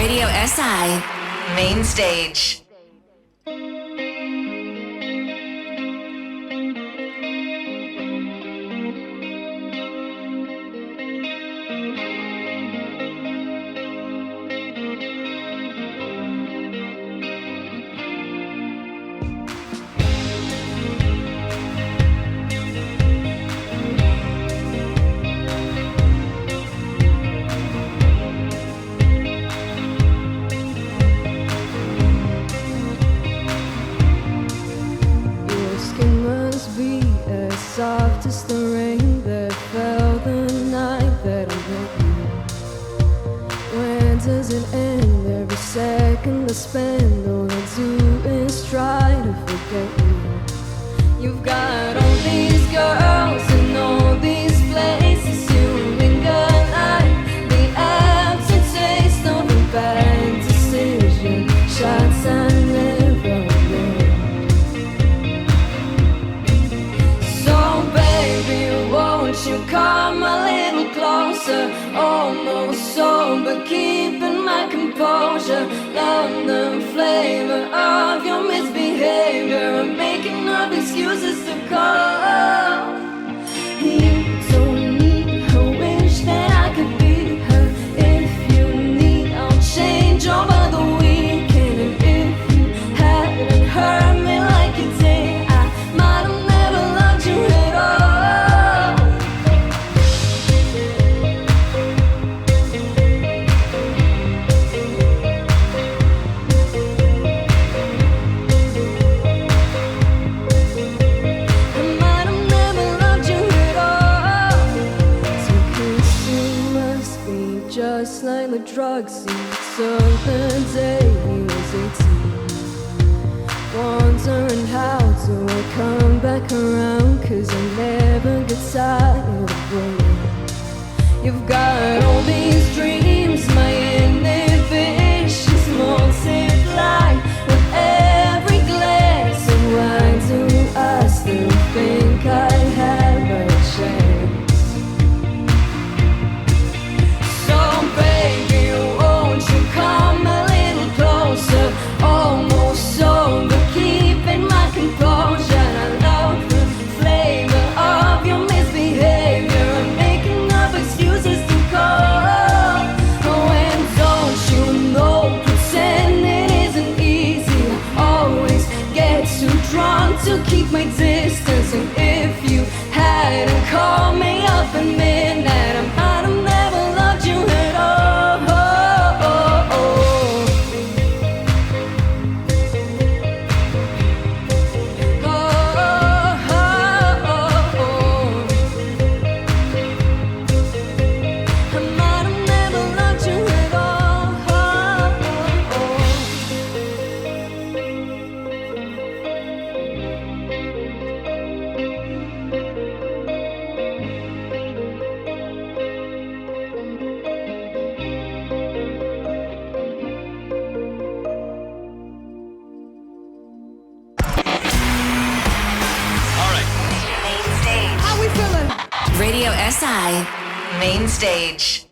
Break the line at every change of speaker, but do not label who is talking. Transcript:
Radio SI Main Stage.
Soft as the rain that fell the night that I met you. When does it end? Every second I spend, all I do is try to forget you. You've got all these girls and all these places you linger like the empty taste of a bad decision. Shots I never made. Won't you come a little closer? Almost sober, keeping my composure. Love the flavor of your misbehavior. I'm making up excuses to call. You don't need her, wish that I could be her. If you need, I'll change over the weekend. And if you hadn't hurt me like you did, I might have never loved you at all. Just like the drugs he took the day he was 18. Wondering how do I come back around, 'cause I never get tired of waiting. You've got all these dreams, my inhibitions multiply with every glass of wine. Do I still think I have a chance? Come a little closer, almost sober, keeping my composure. I love the flavor of your misbehavior. I'm making up excuses to call. Oh, and don't you know, pretending isn't easy. I always get too drunk to keep my distance. And if you hadn't called me up at midnight, I might have never loved you at all.
Radio SI Main Stage.